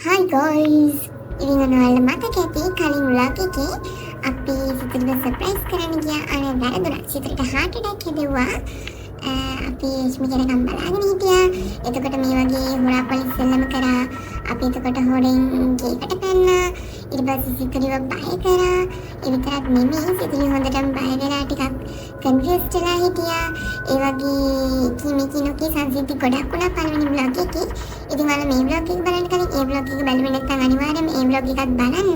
Hi guys! ඉතින් ඔයාලට මතක ඇති කලින් vlog එකේ අපි සිතට සර්ප්‍රයිස් කරන්න ගියා. අනේ වැරදුනා. සිතට heart attack හැදෙව්වා. අපි ස්මිකේටකම් බලාගෙන හිටියා. එතකොට මේ වගේ හොරා පොලිස් සෙල්ලම කරා. අපි එතකොට හොරෙන් ගේකට පැන්නා. ඊට පස්සේ සිතලිව බය කරා. ඒ විතරක් නෙමෙයි සිතලිව හොඳටම බය වෙලා ටිකක් කන්ෆියුස්ඩ් වෙලා හිටියා. ඒ වගේ කිමිකිනෝකේ සංසිද්ධි ගොඩක් වුණා පළවෙනි vlog එකේ. ඉතින් ඔයාලා මේ vlog එක බලන්න කලින් ඒ vlog එක බලුවේ නැත්නම් අනිවාර්යයෙන්ම ඒ vlog එකත් බලන්න.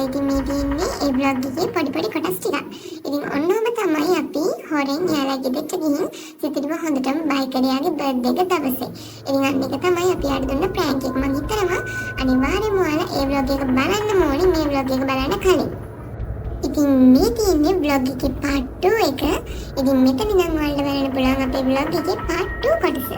ඉතින් මේ තියෙන්නේ ඒ vlog එකේ පොඩි කොටස් ටිකක්. ඉතින් ඔන්නෝම තමයි අපි හොරෙන් යාලා ගෙදරට ගිහින් සිතලිව හොඳටම බයි කරයාගේ බර්ත්ඩේ එක දවසේ. ඉතින් අන්න එක තමයි අපි යාට දුන්න ප්‍රෑන්ක් එක. මම හිතනවා අනිවාර්යයෙන්ම ඔයාලා ඒ vlog එක බලන්න ඕනේ මේ vlog එක බලන්න කලින්. ඉතින් මේ තියෙන්නේ vlog එකේ part 2 එක. ඉතින් මෙතන ඉඳන් ඔයාලට බලන්න පුළුවන් අපේ vlog එකේ part 2 කොටස.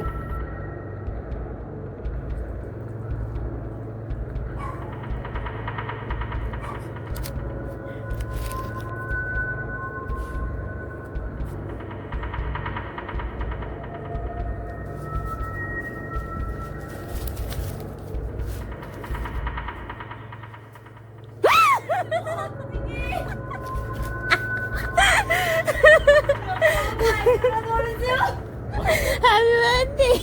Happy birthday!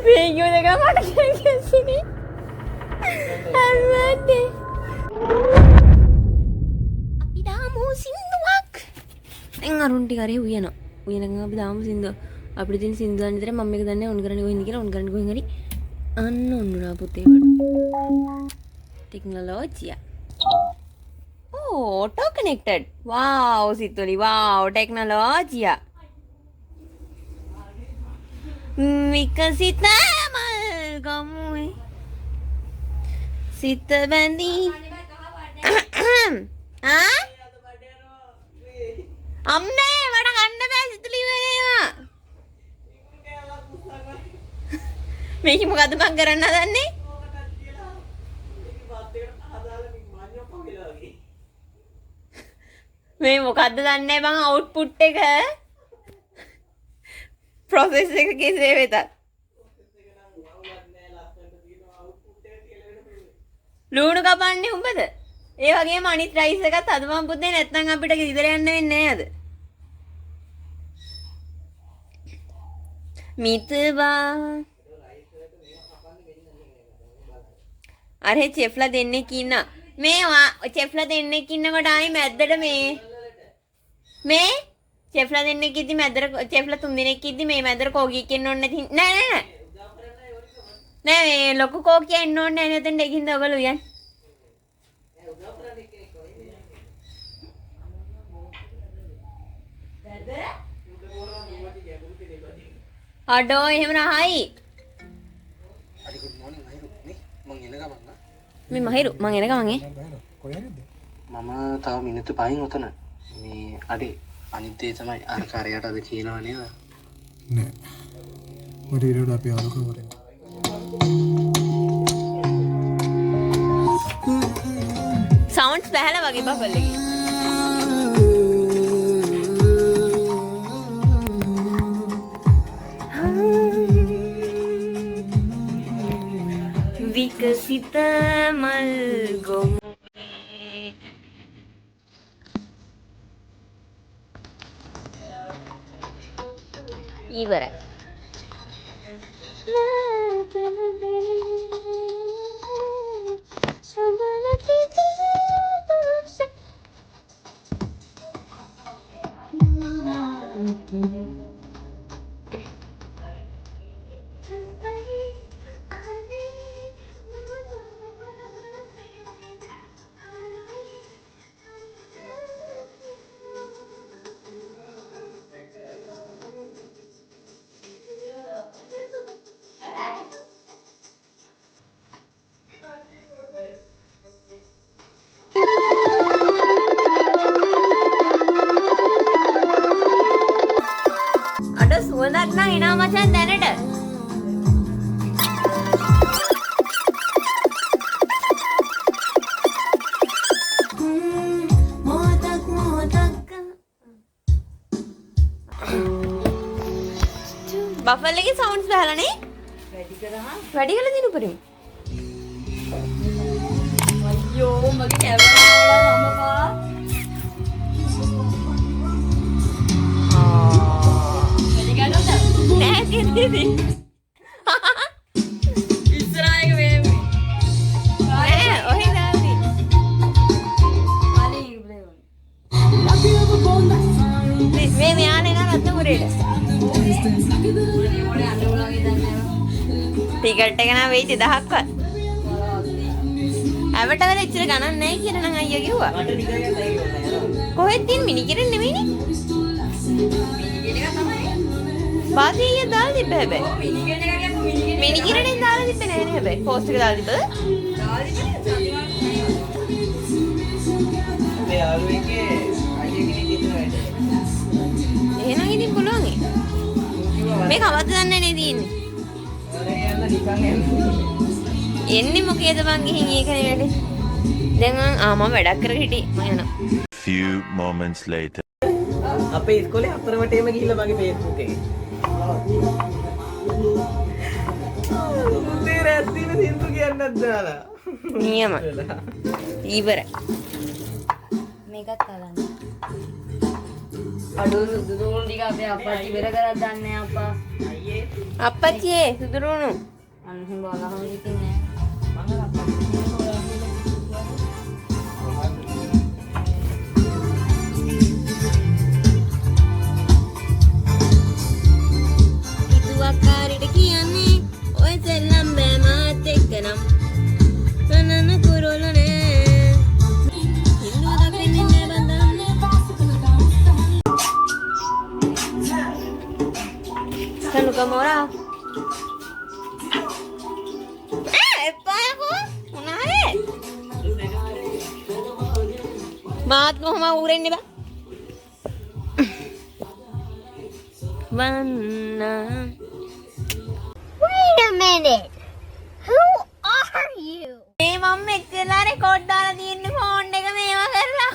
Video dekat mana kira-kira sini? Happy birthday! අපි දාමු සින්දුවක්. දැන් අරුන් ටික හරි උයනවා. උයනකම් අපි දාමු සින්දුව. අපිට තියෙන සින්දුව දන්න විතර මම මේක දන්නේ ඔන් කරන්නේ කොහෙන්ද කියලා ඔන් කරන්නේ කොහෙන් හරි. අන්න ඔන්නුනා පුතේ වඩ. टेक्नोलॉजी ऑटो कनेक्टेड वाओ सितोली वाओ टेक्नोलॉजी विकसित मलगमुए सितबंदी हाँ हमने बड़ा गंदा पे सितली वेनेवा මේක මොකද්ද මං කරන්න හදන්නේ මේ මොකද්ද දන්නේ බං අවුට්පුට් එක ප්‍රොසෙස් එක කෙසේ වෙතත් ලුණු කපන්නේ උඹද ඒ වගේම අනිත් රයිස් එකත් හදපන් පුතේ නැත්නම් අපිට ගෙදර යන්න වෙන්නේ නැහැ අද මිතවා අර චෙෆ්ලා දෙන්නෙක් ඉන්නා මේ චෙෆ්ලා දෙන්නෙක් ඉන්නකොට ආයි මැද්දට මේ චෙෆ්ලා දෙන්නෙක් ඉද්දි මැද්දට චෙෆ්ලා තුන් දෙනෙක් ඉද්දි මේ මැද්දට කෝකියෙක් ඉන්න ඕනේ නැති නෑ මේ ලොකු කෝකියා ඉන්න ඕනේ නෑ නේද එකින්ද ඔයගොල්ලෝ යන් අඩෝ එහෙම නහයි මේ මහිරු මං එන ගමන් මම තව මිනිත්තු 5න් උතන මේ අඩේ අනිත් දේ තමයි අර කාර්යයට අද කියනවා නේද නෑ මට ඊට අපි ආලෝක කරේ සවුන්ඩ්ස් බහලා වගේ බබල් එකේ විකසිත මල් ගොමුවේ ඉවරයි අඩ සුවඳක් නම් එනවා මචං දැනට බෆල් එකේ සවුන්ඩ්ස් දාලානේ වැඩි කළා දිනු පරිමු අයියෝ මගේ කැමරාව නමපා වැඩි ගන්නවද නෑ කිව්වේ ඉස්සරහට වේවි නෑ ඔහෙ දාවි අනේ ප්ලීස් මේ මෙයානේ නා රත්න මුරේට ටිකට් එක නම් වෙයිද 1000ක්වත් ඇවට වෙල ඉච්චර ගණන් නැහැ කියලා නම් අයියා කිව්වා කොහෙද තියෙන මිනිකිරෙන් නෙමෙයිනේ බාතිය දාලා තිබ්බ හැබැයි මිනිකිරෙන් දාලා තිබ්බේ නෑ නේ හැබැයි පෝස්ට් එක දාලා තිබ්බද මේ යාළුවෙක්ගේ අයියා කෙනෙක් ඉතන වැඩ එහෙනම් ඉතින් පුළුවන් මේ කවද්ද දන්නේ නේ තියෙන්නේ එන්නේ මොකේද මං ගිහින් ඒකනේ වැඩේ දැන් මම වැඩක් කරගෙන හිටියේ මම යනවා few moments later අපේ ඉස්කෝලේ හතර වටේම ගිහිල්ලා මගේ Facebook එකේ මුදේ රැස්තින සින්දු කියන්නත් දාලා නියම ඉවරයි මේකත් කලන්න අඩෝ සුදුරුණු ටික අපේ අප්පච්චි ඉවර කරක් දන්නේ අප්පා අයියේ අප්පච්චි සුදුරුණු අන්න බලහම ඉතින් නෑ ඉතුවක්කාරිට කියන්නේ ඔය සෙල්ලම් බෑ මාත් එක්කනම් කනන කුරුල්ල නෑ හින්දු දකින්නේ නෑ බඳන්නේ කනුක මොරා මාත් මොහොම ඌරෙන්නේ බා වන්නා Wait a minute. Who are you? මේ මම මෙච්චරලා රෙකෝඩ් දාලා තියෙන්නේ ෆෝන් එක මේවා කරලා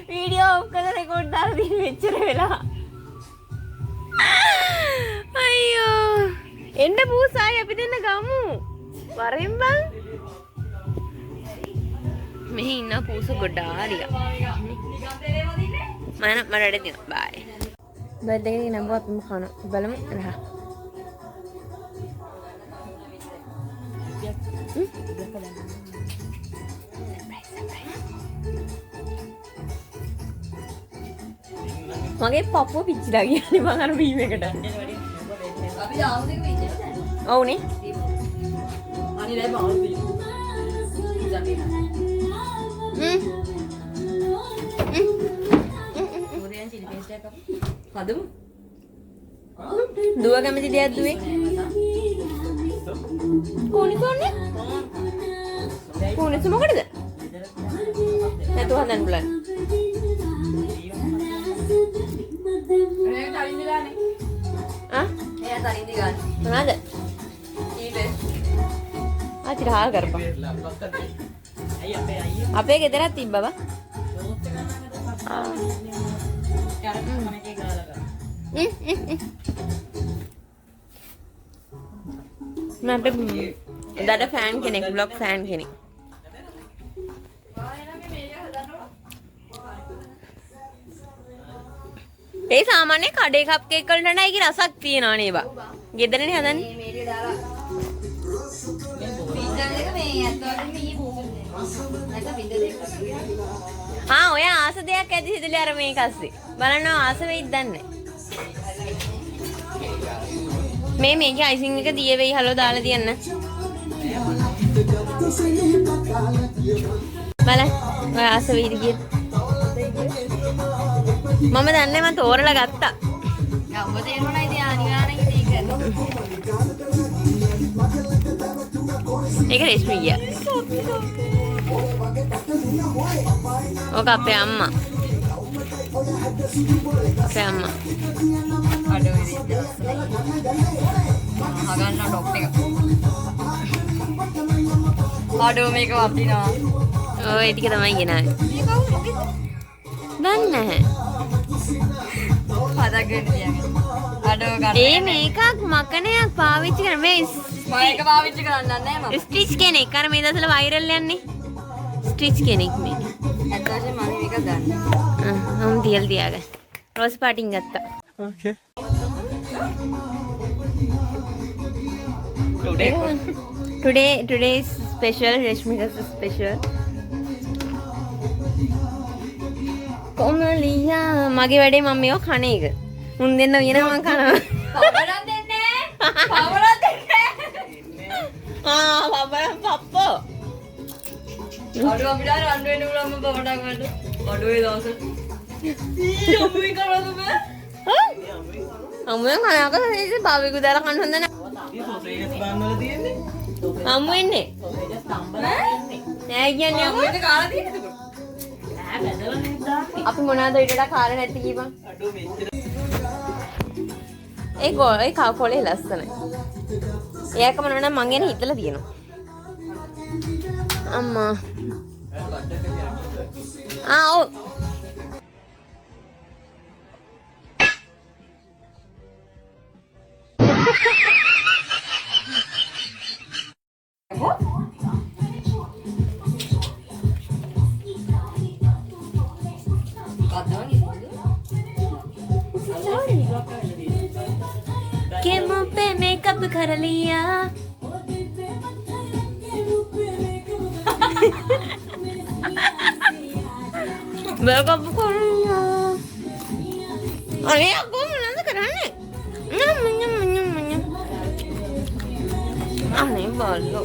වීඩියෝ ඔෆ් කරලා රෙකෝඩ් දාලා තියෙන්නේ මෙච්චර වෙලා අයියෝ එන්න පූසායි අපි දෙන්න ගමු වරෙන් බං මෙහි ඉන්න පූස ගොඩාරියා මම වැඩ දිනවා බයි බර්ත්ඩේ එකේ නම්බුව අපිම කන බලමු රහ මගේ පපුව පිච්චිලා ගියානේ මං අර බීම් එකට අපි ආවුදේ පිච්චෙන්නේ ඔව්නේ අනිත් ලැබ ආවුදේ මොරයන් චිලි පේස්ට් එකක් හදමු දුව කැමති දෙයක් දුවේ කොහොනේ කොහොනේ මොකටද නැතුව හදන්න බලන්න එයා තරින්ද ගානේ එයා තරින්ද ගානේ මොනවාද ඊපේ ආච්චි හාල් කරපන් අපේ ගෙදරක් තිබ්බා බා මට දඩ ෆෑන් කෙනෙක් බ්ලොග් ෆෑන් කෙනෙක් ඒ සාමාන්‍ය කඩේ කප් කේක් වලට නෑ ඒකේ රසක් තියනවා නේවා ගෙදරනේ හදන්නේ ඔය ආස දෙයක් ඇති හිතලේ අර මේක අස්සේ බලන්න ආස වෙයිද දන්නේ මේකේ අයිසිං එක දිය වෙයි හලෝ දාලා තියන්න බලන්න ඔය ආස වෙයිද කියලා මම දන්නේ මම තෝරලා ගත්තා ඔබ තේරුණා ඉතින් අනිවාර්යෙන් ඒක ඒක රේෂ්මිය ඕක අපේ අම්මා අගන්න ඩොක්ට් එක ආඩෝ මේක වපිනවා ඔය ටික තමයි ගෙනාවේ දන්නේ නැහැ මතක් වෙන්න තියන්නේ. අඩෝ ගන්න. ඒ මේකක් මකනයක් පාවිච්චි කරන මේ මම පාවිච්චි කරන්නේ නැහැ මම. ස්ටිච් කෙනෙක් අර මේ දවස්වල වෛරල් යන්නේ. ස්ටිච් කෙනෙක් මේ. ඇත්තටම මම මේක ගන්න. මම තියලා තියාගන්න. රෝස් පාටින් ගත්තා. Okay. Today is special. Rashmika's special. කොමලියා මගේ වැඩේ මම මේක කන එක. මුන් දෙන්න වින මම කනවා. පවරක් දෙන්නේ. පවරක් දෙන්නේ. පවරක් පප්පෝ. අඩුව අපිට රන් වෙන්න උනම පවරක් ගන්න. අඩුවේ දවසට. අම්මුයි කරවද බෑ? අම්මුෙන් කනක ඉතින් බාවිකු දාලා කන්න හොඳ නැහැ. සෝසේජස් බාන්නවල තියෙන්නේ. අම්මු එන්නේ. නෑ කියන්නේ අම්මුට කාලා තියෙන්නේ. අපි මොනවාද ඊටට කාලා නැති කීපන්. අඩෝ මෙච්චර. ඒ කොලේ ලස්සනයි. ඒකම නෝනා මං ගැන හිතලා තියෙනවා. අම්මා. ඔව්. के मुंह पे मेकअप कर लिया मेकअप कर लिया अरे aku mana kerana aneh balu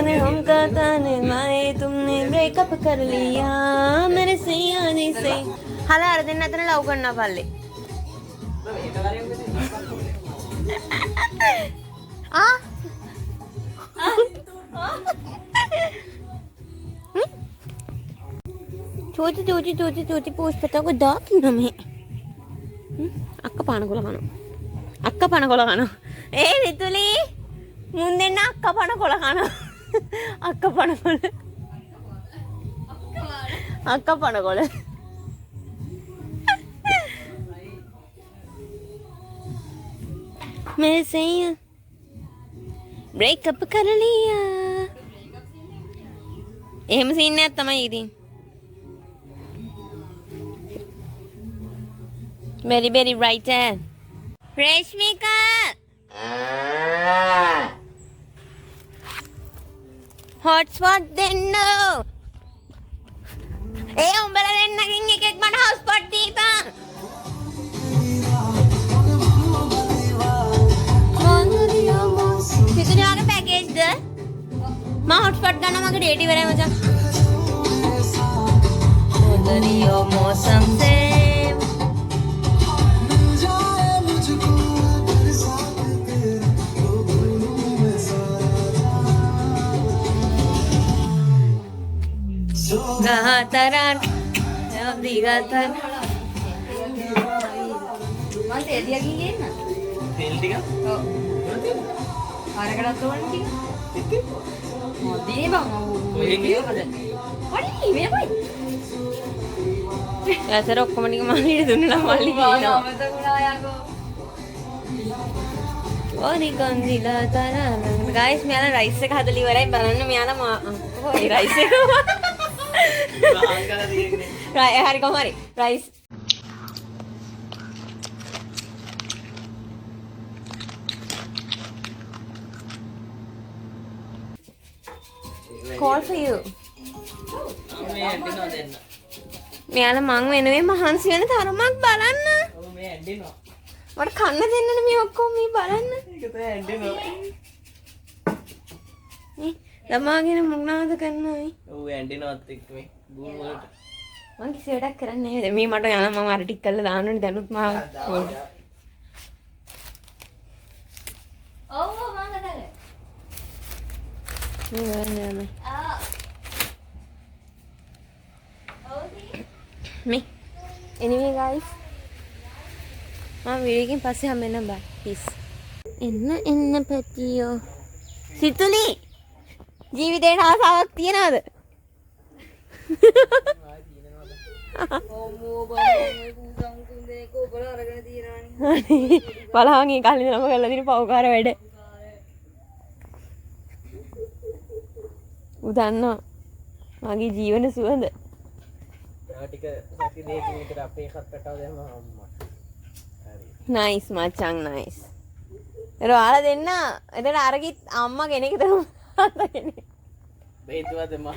अरे हम कहता ने माए तुमने ब्रेकअप कर लिया मेरे से आने से हाला अरे दिन अतने लव करना पाले आ छोटी छोटी छोटी छोटी पोस्ट पता को दाग ना में अक्का पान कोला खानो ए रितुली मुंदे ना अक्का पान कोला खानो अक्का पान कोला मेरे से ब्रेकअप कर लिया එහෙම සීන් එකක් තමයි ඉතින් very very right රේෂ්මිකා hotspot දෙන්න උඹලා දෙන්නකින් එකෙක් මට hotspot දීපන් कितने आगे पैकेज दे मां हॉटस्पॉट गाना मगर रेडी हो रहा है मजा दरियो मौसम से gataran di gataran masih dia gini na තෙල් ටික. ඔව්. ආරකටත් ඕනේ ටික. මොදී බං ඔය මේකද? හරි මේකයි. ඇතර ඔක්කොම ටික මල්ලිට දුන්නා මල්ලි කියනවා. මතකුණා යකෝ. ඕනි කන්දිලා තරන. ගයිස් මෙයාලා රයිස් එක හදලා ඉවරයි බලන්න මෙයාලා ඔය රයිස් එක. ආංගල තියෙන්නේ. හරි කොහොම හරි රයිස් call for you. මේ ඇඬෙනවා දෙන්න. මෙයාලා මං වෙනුවෙන් මහන්සි වෙන තරමක් බලන්න. ඔව් මේ ඇඬෙනවා. මට කන්න දෙන්නනේ මේ ඔක්කොම මේ බලන්න. ඒක තමයි ඇඬෙනවා. නේ ළමාගෙන මොනවාද කරන්නේ? ඔව් ඇඬෙනවත් එක්ක මේ බූම් වලට. මං කිසි වැඩක් කරන්නේ නැහැ. මේ මට යන මම අර ටික කරලා දාන්න ඕනේ දැනුත් මම. ඔව් මං හදලා. මේ me anyway guys මම වීඩියෝ එකෙන් පස්සේ හැමෙන්න බයි peace එන්න පැටියෝ සිතුලි ජීවිතේට ආසාවක් තියනවද? බලහන් ඒ කලින් නම කරලා දින පව්කාර වැඩ. උදන්නා මගේ ජීවන සුවඳ. ටික සති දෙකකින් විතර අපේ එකත් පැටව දැම්මම අම්මා. නයිස් මචං නයිස්. ඒර ඔයාලා දෙන්න එතන අරගිත් අම්මා කෙනෙක් තමයි තාත්තා කෙනෙක්. බේතුවද මම.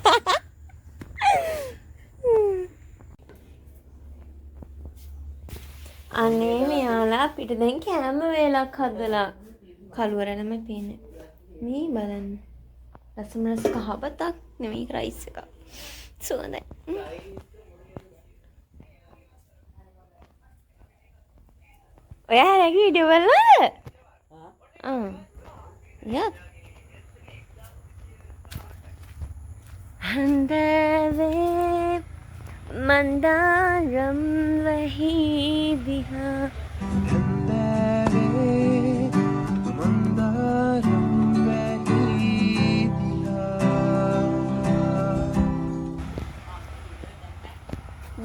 අනේ මෙයාලා අපිට දැන් කෑම වේලක් හදලා කළුවරනම පේන්නේ. මේ බලන්න. රසමරස් කහබතක් නෙමෙයි රයිස් එකක්. සුවඳයි. ඔයා හැරගේ වීඩියෝ බලනවද? යා. හන්දවේ මන්දාරම් වහි දිහා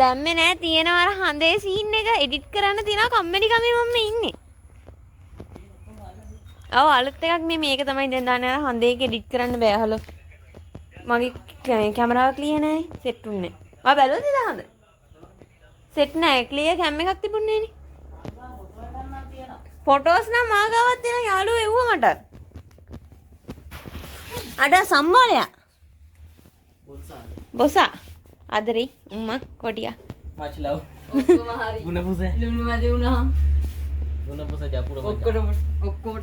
දැම්මේ නෑ තියෙනවා අර හඳේ සීන් එක එඩිට් කරන්න තියෙනවා කම්මැලි කමේ මම ඉන්නේ. ඔව් අලුත් එකක් නේ මේක තමයි දැන් දාන්නේ අර හඳේ එක එඩිට් කරන්න බෑ හලෝ. මගේ කැමරාව ක්ලියර් නෑ සෙට් උන්නේ. ආ බැලුවද හඳ? සෙට් නෑ ක්ලියර් කැම් එකක් තිබුණේ නේ. ෆොටෝස් නම් මාගාවක් තියෙන යාළුවෝ එව්වා මට. අඩ සම්මාලයා. බොසා. අදරි උම්මා කොටියා much love ඔක්කොම හරි ගුණ පුස ලුණු මැදි වුණා ගුණ පුස ජපුර ඔක්කොම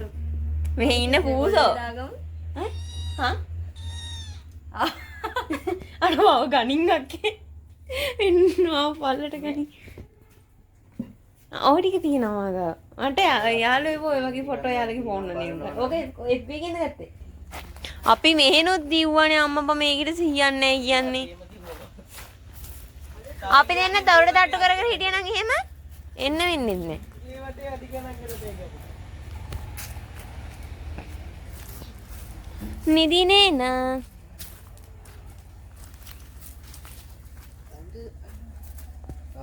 මේ ඉන්න පූසෝ ඈ හා අරව ගණින් අක්කේ ඉන්නවා පල්ලට ගණින් ඔය ටික තියෙනවා ගා මට යාළුවෝ ඔය වගේ ෆොටෝ යාළුවගේ ෆෝන් වලින් උන්ට ඕකේ FB එකෙන්ද ගත්තේ අපි මෙහෙනොත් දීව්වනේ අම්මපා මේකට සිහියන්නේ නැහැ කියන්නේ අපි දෙන්න දවඩ තට්ටු කරගෙන හිටියනම් එහෙම එන්න වෙන්නේ නැහැ. මේ වටේ අඩි ගණන් කරලා දෙයක්. නිදිනේ නා.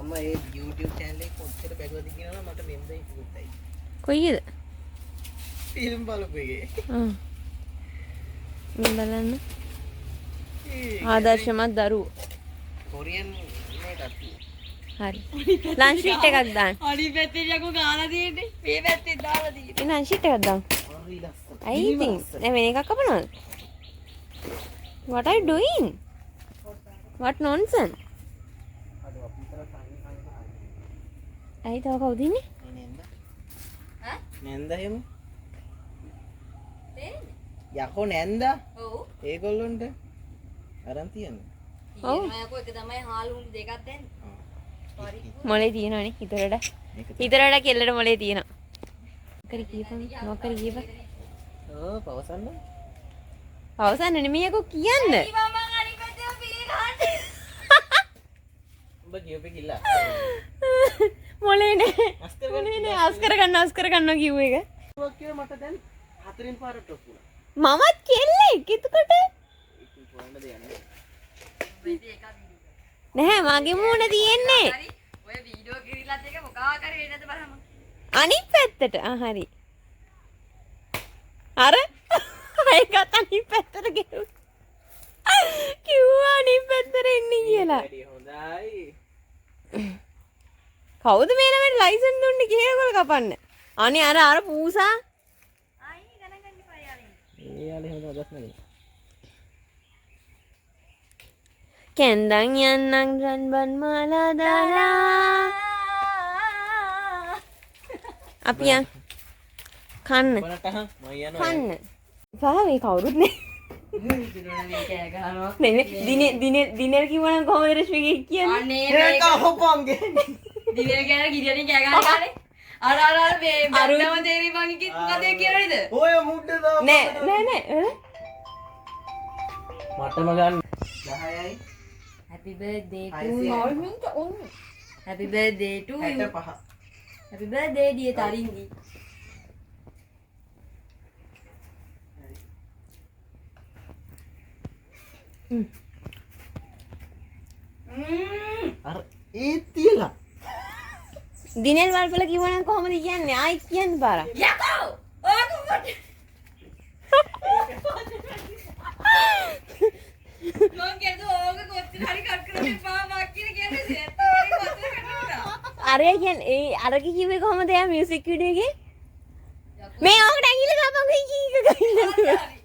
අම්මා ඒ YouTube channel එක කොච්චර බැලුවද කියනවා මට මෙන්දයි පුතයි. කොයිද? ෆිල්ම් බලපු එකේ. මම බලන්න. ආදර්ශමත් දරුවෝ. කොරියන් හරි ලන්ච් ෂීට් එකක් දාන්න අනිත් පැත්තේ යකෝ ගාලා තියෙන්නේ මේ පැත්තේ දාලා තියෙන්නේ ලන්ච් ෂීට් එකක් දාන්න අයි ඉතින් දැන් වෙන එකක් කපනවද what are you doing what nonsense අයි තව කවුද ඉන්නේ නැන්ද එහෙම යකෝ නැන්ද ඔව් ඒගොල්ලොන්ට අරන් තියන්නේ ඔව් යකෝ එක තමයි හාලුන් දෙකක් දෙන්නේ මොලේ තියෙනවනේ හිතරට කෙල්ලට මොලේ තියෙනවා කරි කියපන් මොකක්ද කියපන් ඔව් පවසන්න අවසන් නෙමෙයි යකෝ කියන්න මම අනිත් පැත්තේ පිළි ගහන්න උඹ කියපේ කිල්ලා මොලේ නේ අස්කර ගන්න කිව්ව එක ඔක් කියලා මට දැන් හතරින් පාරට ඔක්කුණා මමත් කෙල්ලෙක් එතකොට ඉතින් කොහෙන්ද යන්නේ නැහැ මගේ මූණ තියෙන්නේ ඔය වීඩියෝ කිරිලත් එක මොකා කරේ වෙන්නද බලන්න අනිත් පැත්තට හරි අර ඒකත් අනිත් පැත්තට කිව්වා අනිත් පැත්තට එන්නේ කියලා වැඩි හොඳයි කවුද මේ ළමයට ලයිසන් දුන්නේ කේකොල කපන්න අනේ අර පූසා ආයි ගණන් ගන්න එපා යාළුවනේ ඒ යාළුවා හොඳ අදස් නෙවෙයි කැන්දන් යන්නම් රන්බන් මාලා දාලා අපි යන් කන්න බලට මම යනවා කන්න පාවේ කවුරුත් නේ දිනවනේ කෑ ගහනවා දිනෙල් කිව්වනම් කොහොමද රශ්මිගේ කියන්නේ අනේ ඒක හොපම්ගේ දිනේ කෑ ගිරියනේ කෑ ගහන්නේ අර මේ බැන්නම තේරි මං කිව්ත් මොකද කියනවද ඔය මුඩ දාපන් නෑ මටම ගන්න 10යි happy birthday to Hi, you ඔන්න happy birthday to you 65 happy birthday dear Taringi අර ඒ තියලා දිනෙල් වල්පල කිව්වනම් කොහොමද කියන්නේ? ආයි කියන්න පාරක්. යකෝ ඕක කොට මං කියනවා ඕක කොච්චර හරි කට් කරලා එපා වක් කියලා කියන්නේ සෙට්ටෝරි වතුර කටුණා අර කියන්නේ ඒ අර කිව්වේ කොහොමද යා මියුසික් වීඩියෝ එකේ? මේ ඕකට ඇඟිල්ල ගාපන් කීක ගිහින්.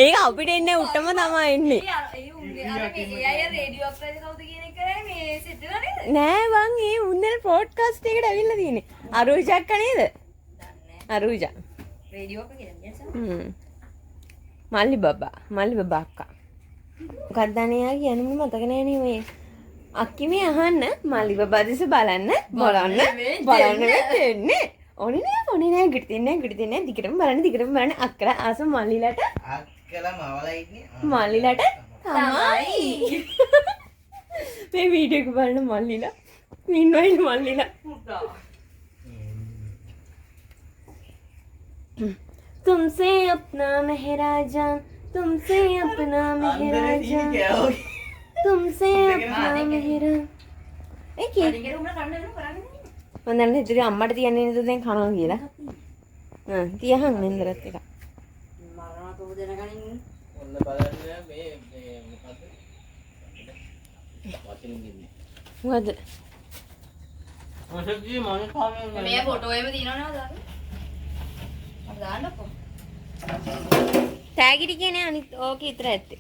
ඒක අපිට එන්නේ උටම තමයි එන්නේ. ඒ උන්නේ අර මේ අය රේඩියෝ ඔපරේටර් කවුද කියන එක කරේ මේ සෙට් වෙලා නේද? නෑ බං ඒ උන්දේ පොඩ්කාස්ට් එකට ඇවිල්ලා තියෙන්නේ. අරුජක් නේද? අරුජ. රේඩියෝ එක කියන්නේ මල්ලි බබා අක්කා. මොකක්ද අනේ යා කියන්නේ මතක නෑනේ මේ. අක්කි මේ අහන්න මල්ලි බබා දිස බලන්න වෙන්නේ. ඕනේ නෑ ගිට තින්නේ දිගටම බලන්න අක්කලා ආස මල්ලිලට මල්ලිලට තමයි මේ වීඩියෝ එක බලන මල්ලිලා ඉන්නවයි මල්ලිලා तुमसे अपना महराजान तुमसे अपना महराजान तुमसे अपना महरा ඒ කී ඊගේ උඹලා කන්න වෙන කරන්නේ මම දැන් හිතුවේ අම්මට තියන්නේ නේද දැන් කනවා කියලා. තියහන් නෙන්දරත් එක. මරණ තෝ දෙනකනින් ඔන්න බලන්න මේ මොකද්ද? වචනින් ඉන්නේ. මොකද? මොකක්ද මම කාමෙන් මේ ෆොටෝ එකම තියෙනවනේ දාන්න. අපි දාන්නකෝ. ටැගිටි කියන්නේ අනිත් ඕකේ විතර ඇත්තේ.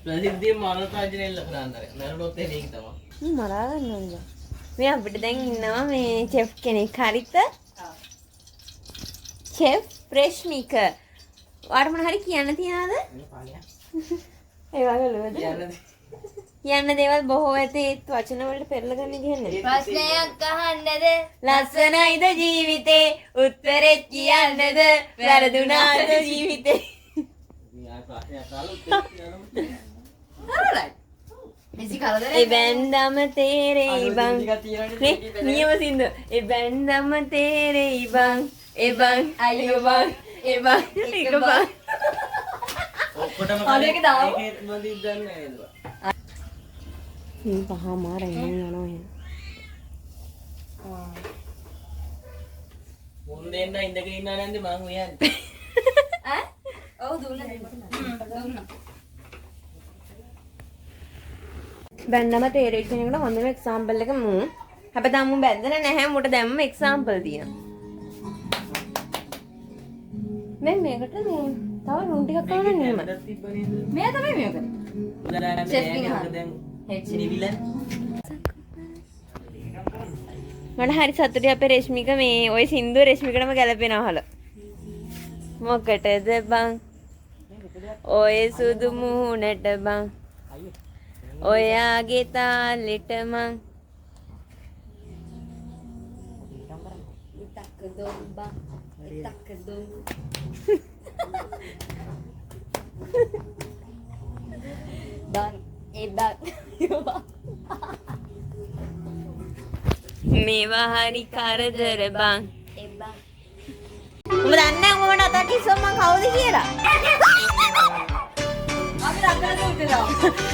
ප්‍රසිද්ධිය මොනතරම් ඉල්ල කරන්නේ. නරනොත් ඒක තමයි. මරා ගන්නවද? මේ අපිට දැන් ඉන්නවා මේ චෙෆ් කෙනෙක් හරිත. චෙෆ් ප්‍රේෂ්මික. ඔයාට මොන හරි කියන්න තියනවද? ඒ වගේ ලුවද? කියන්න දේවල් බොහෝ ඇත ඒත් වචන වලට පෙරලා ගන්න කියන්නේ. ප්‍රශ්නයක් අහන්නද? ලස්සනයිද ජීවිතේ උත්තරේ කියන්නද වැරදුනාද ජීවිතේ මේ ප්‍රශ්නයක් අහලා හරියි. ඉසි කරදරේ. ඒ බැන්දම තේරෙයි බං නේ නියම සින්ද ඒ බැන්දම තේරෙයි බං ඒ බං අයියෝ බං ඒ බං එක බං ඔක්කොටම අනේක දාමු. ඒකේ මොදින් දන්නේ නේද? පහ මාරයි යනවා එහෙනම් මුන් දෙන්න ඉඳගෙන ඉන්නා නැන්ද මං උයන්නේ. ඈ? ඔව් දුන්නා. දුන්නා. බැන්දම තේරෙයි කියන එකට හොඳම එක්සැම්පල් එක මූ හැබැයි තාම මූ බැන්දලා නැහැ මුට දැම්ම එක්සැම්පල් තියෙනවා මේ මේකට මේ තව රුම් ටිකක් කරන්න නෙමෙයි දැන් තිබ්බ නේද? මෙයා තමයි මේක කරේ. උදාහරණ Chef කිනවා. දැන් හෙඩ්ස් නිවිලන් මට හරි සතුටුයි අපේ රේෂ්මික මේ ওই සින්දුව රේෂ්මිකටම ගැලපෙනවහල මොකටද බං ඔය සුදු මුහුණට බං ඔයාගේ තාලෙට මං ඉතක් දොම්බා ඉතක් දොම් බං ඒ බං මේවා හරි කරදර බං ඒ බං උඹ දන්නේ උඹ මට අතක් ඉස්සම මං කවුද කියලා අපි රක්කලා දුන්නා.